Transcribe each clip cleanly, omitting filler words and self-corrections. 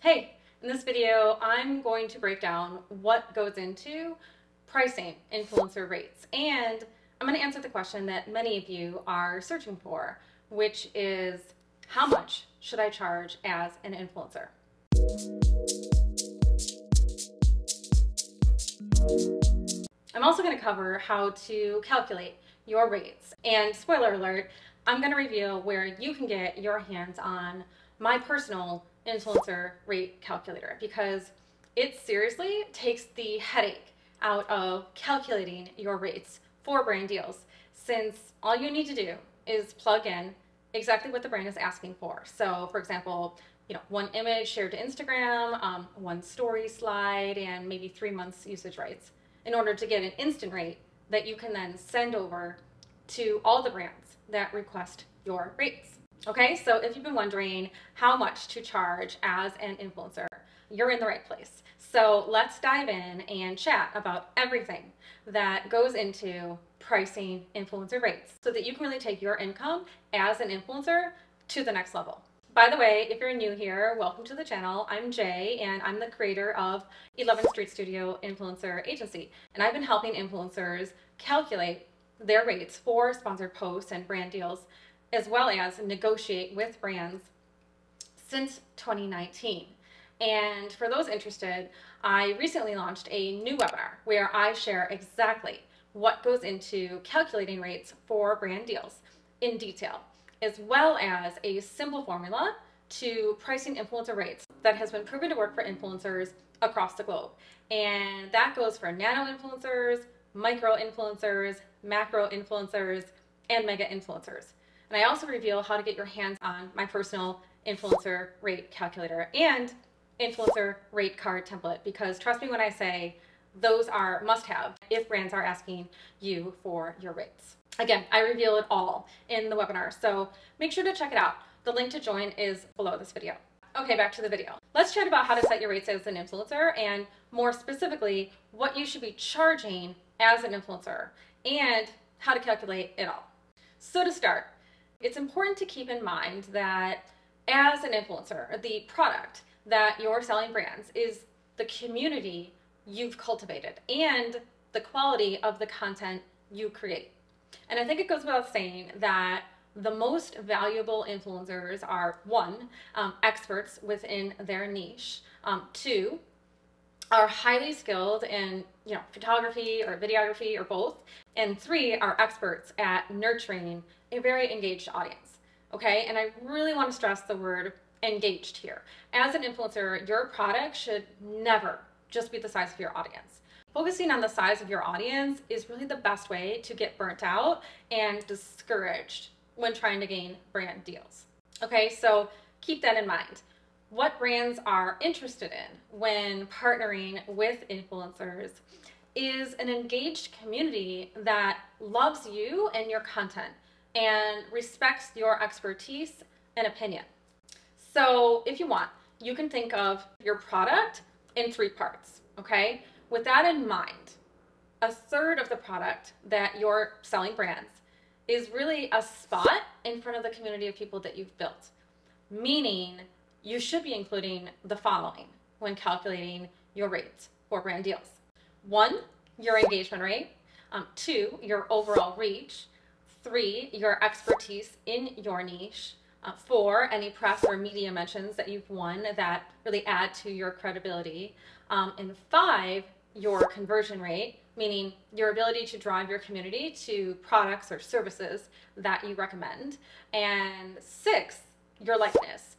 Hey, in this video, I'm going to break down what goes into pricing influencer rates. And I'm going to answer the question that many of you are searching for, which is how much should I charge as an influencer? I'm also going to cover how to calculate your rates. And spoiler alert, I'm going to reveal where you can get your hands on my personal influencer rate calculator, because it seriously takes the headache out of calculating your rates for brand deals, since all you need to do is plug in exactly what the brand is asking for. So for example, one image shared to Instagram, one story slide, and maybe 3 months usage rights in order to get an instant rate that you can then send over to all the brands that request your rates. Okay, so if you've been wondering how much to charge as an influencer, you're in the right place. So let's dive in and chat about everything that goes into pricing influencer rates so that you can really take your income as an influencer to the next level. By the way, if you're new here, welcome to the channel. I'm Jay, and I'm the creator of 11th Street Studio Influencer Agency. And I've been helping influencers calculate their rates for sponsored posts and brand deals, as well as negotiate with brands since 2019. And for those interested, I recently launched a new webinar where I share exactly what goes into calculating rates for brand deals in detail, as well as a simple formula to pricing influencer rates that has been proven to work for influencers across the globe. And that goes for nano influencers, micro influencers, macro influencers, and mega influencers. And I also reveal how to get your hands on my personal influencer rate calculator and influencer rate card template, because trust me when I say those are must-have if brands are asking you for your rates. Again, I reveal it all in the webinar, so make sure to check it out. The link to join is below this video. Okay, back to the video. Let's chat about how to set your rates as an influencer, and more specifically, what you should be charging as an influencer and how to calculate it all. So to start, it's important to keep in mind that as an influencer, the product that you're selling brands is the community you've cultivated and the quality of the content you create. And I think it goes without saying that the most valuable influencers are one, experts within their niche, two, are highly skilled in photography or videography or both, and three, are experts at nurturing a very engaged audience. Okay, and I really want to stress the word engaged here. As an influencer, your product should never just be the size of your audience. Focusing on the size of your audience is really the best way to get burnt out and discouraged when trying to gain brand deals. Okay, so keep that in mind. What brands are interested in when partnering with influencers is an engaged community that loves you and your content and respects your expertise and opinion. So if you want, you can think of your product in 3 parts, okay? With that in mind, a third of the product that you're selling brands is really a spot in front of the community of people that you've built, meaning you should be including the following when calculating your rates for brand deals. 1, your engagement rate. 2, your overall reach. 3, your expertise in your niche. 4, any press or media mentions that you've won that really add to your credibility. And 5, your conversion rate, meaning your ability to drive your community to products or services that you recommend. And 6, your likeness,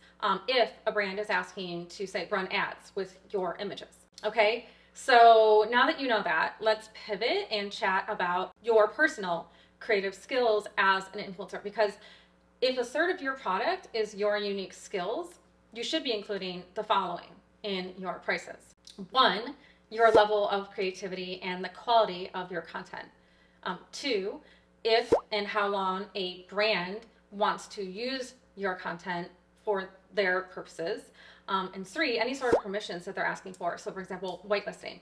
if a brand is asking to, say, run ads with your images. Okay, so now that you know that, let's pivot and chat about your personal creative skills as an influencer, because if a third of your product is your unique skills, you should be including the following in your prices. 1, your level of creativity and the quality of your content. 2, if and how long a brand wants to use your content for their purposes. And 3, any sort of permissions that they're asking for. So for example, whitelisting.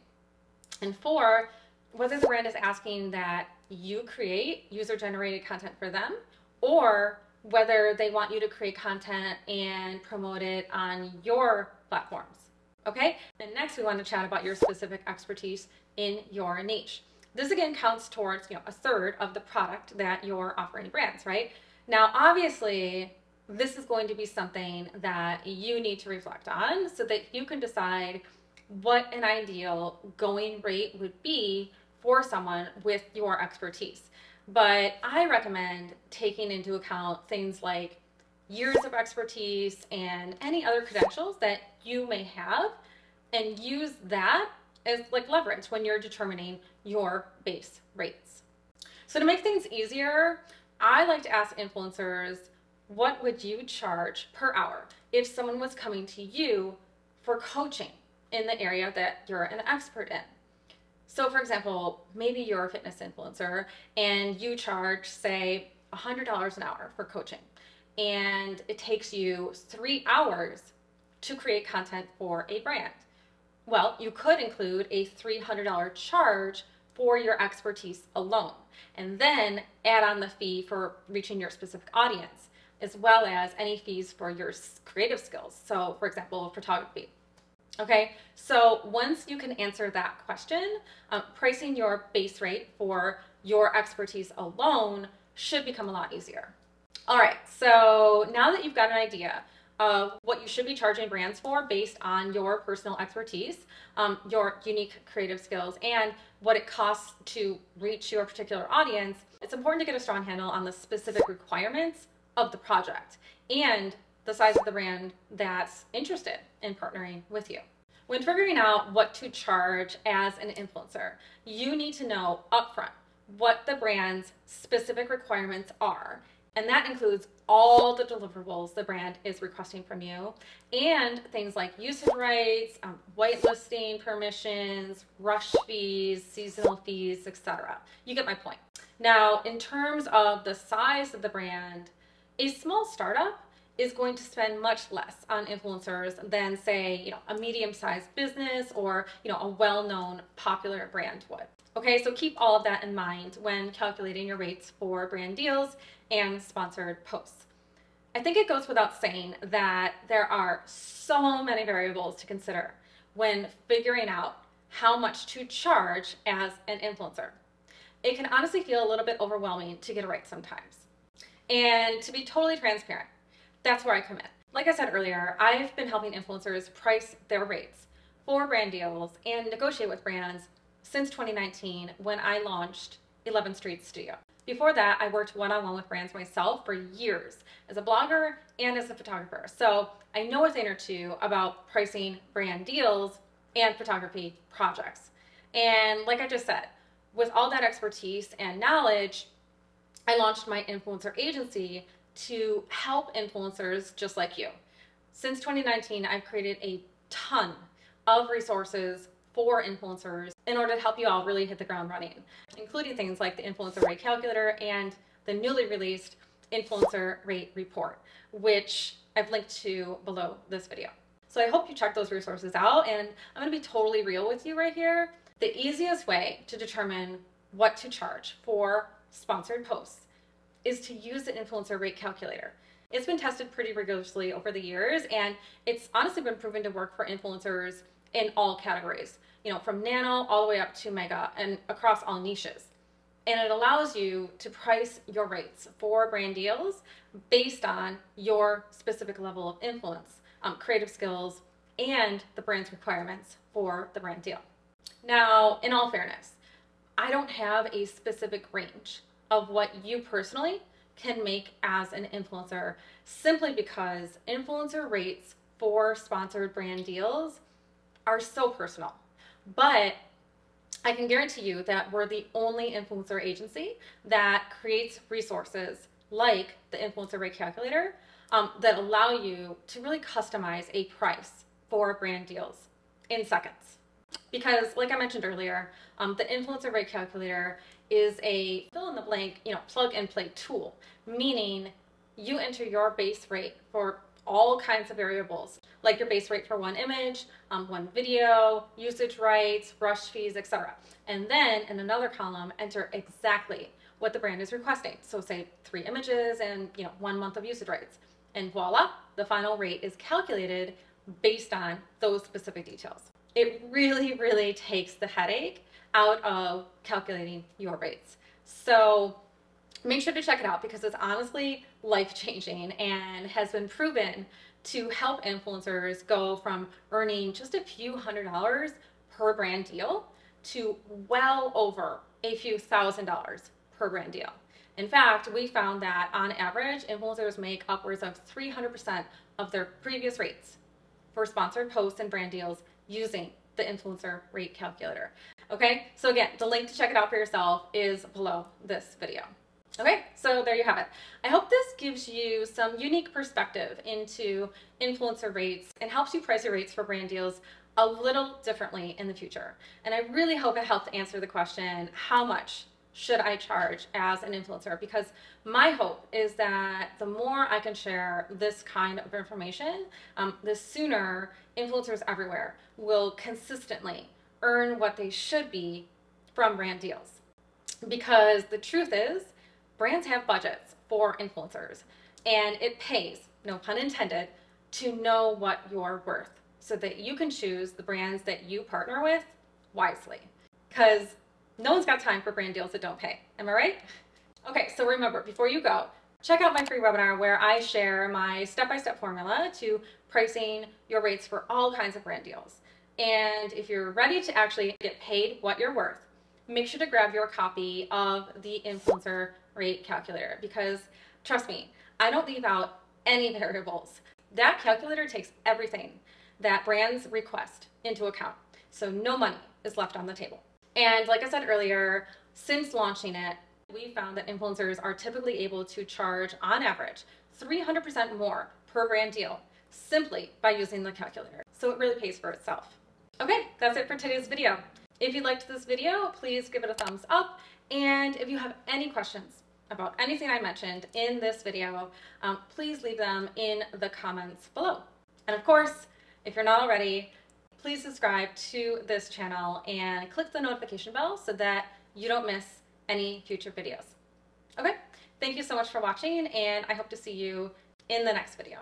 And 4, whether the brand is asking that you create user-generated content for them, or whether they want you to create content and promote it on your platforms. Okay, and next we want to chat about your specific expertise in your niche. This again counts towards, a third of the product that you're offering brands, right? Now, obviously, this is going to be something that you need to reflect on so that you can decide what an ideal going rate would be for someone with your expertise. But I recommend taking into account things like years of expertise and any other credentials that you may have, and use that as like leverage when you're determining your base rates. So to make things easier, I like to ask influencers, what would you charge per hour if someone was coming to you for coaching in the area that you're an expert in? So for example, maybe you're a fitness influencer and you charge, say, $100 an hour for coaching, and it takes you 3 hours to create content for a brand. Well, you could include a $300 charge for your expertise alone, and then add on the fee for reaching your specific audience, as well as any fees for your creative skills. So for example, photography. Okay, so once you can answer that question, pricing your base rate for your expertise alone should become a lot easier. All right, so now that you've got an idea of what you should be charging brands for based on your personal expertise, your unique creative skills, and what it costs to reach your particular audience, it's important to get a strong handle on the specific requirements of the project and the size of the brand that's interested in partnering with you. When figuring out what to charge as an influencer, you need to know upfront what the brand's specific requirements are. And that includes all the deliverables the brand is requesting from you, and things like usage rights, whitelisting permissions, rush fees, seasonal fees, etc. You get my point. Now, in terms of the size of the brand, a small startup is going to spend much less on influencers than, say, a medium-sized business or, a well-known popular brand would. Okay, so keep all of that in mind when calculating your rates for brand deals and sponsored posts. I think it goes without saying that there are so many variables to consider when figuring out how much to charge as an influencer. It can honestly feel a little bit overwhelming to get it right sometimes. And to be totally transparent, that's where I come in. Like I said earlier, I've been helping influencers price their rates for brand deals and negotiate with brands since 2019, when I launched 11th Street Studio. Before that, I worked one-on-one with brands myself for years as a blogger and as a photographer. So I know a thing or two about pricing brand deals and photography projects. And like I just said, with all that expertise and knowledge, I launched my influencer agency to help influencers just like you. Since 2019, I've created a ton of resources for influencers in order to help you all really hit the ground running, including things like the influencer rate calculator and the newly released influencer rate report, which I've linked to below this video. So I hope you check those resources out, and I'm going to be totally real with you right here. The easiest way to determine what to charge for sponsored posts is to use the influencer rate calculator. It's been tested pretty rigorously over the years, and it's honestly been proven to work for influencers in all categories, from nano all the way up to mega and across all niches. And it allows you to price your rates for brand deals based on your specific level of influence, creative skills, and the brand's requirements for the brand deal. Now, in all fairness, I don't have a specific range of what you personally can make as an influencer, simply because influencer rates for sponsored brand deals are so personal. But I can guarantee you that we're the only influencer agency that creates resources like the influencer rate calculator that allow you to really customize a price for brand deals in seconds. Because like I mentioned earlier, the influencer rate calculator is a fill-in-the-blank, plug-and-play tool, meaning you enter your base rate for all kinds of variables, like your base rate for one image, one video, usage rights, rush fees, etc. And then in another column, enter exactly what the brand is requesting. So say 3 images and 1 month of usage rights. And voila, the final rate is calculated based on those specific details. It really, really takes the headache out of calculating your rates. So make sure to check it out because it's honestly life-changing and has been proven to help influencers go from earning just a few $100s per brand deal to well over a few $1,000s per brand deal. In fact, we found that on average, influencers make upwards of 300% of their previous rates for sponsored posts and brand deals using the influencer rate calculator. Okay, so again, the link to check it out for yourself is below this video. Okay, so there you have it. I hope this gives you some unique perspective into influencer rates and helps you price your rates for brand deals a little differently in the future. And I really hope it helped answer the question, how much should I charge as an influencer? Because my hope is that the more I can share this kind of information, the sooner influencers everywhere will consistently earn what they should be from brand deals. Because the truth is, brands have budgets for influencers, and it pays, no pun intended, to know what you're worth so that you can choose the brands that you partner with wisely. Because no one's got time for brand deals that don't pay. Am I right? Okay, so remember, before you go, check out my free webinar where I share my step-by-step formula to pricing your rates for all kinds of brand deals. And if you're ready to actually get paid what you're worth, make sure to grab your copy of the influencer rate calculator because trust me, I don't leave out any variables. That calculator takes everything that brands request into account. So no money is left on the table. And like I said earlier, since launching it, we found that influencers are typically able to charge, on average, 300% more per brand deal simply by using the calculator. So it really pays for itself. Okay, that's it for today's video. If you liked this video, please give it a thumbs up. And if you have any questions about anything I mentioned in this video, please leave them in the comments below. And of course, if you're not already, please subscribe to this channel and click the notification bell so that you don't miss any future videos. Okay, thank you so much for watching, and I hope to see you in the next video.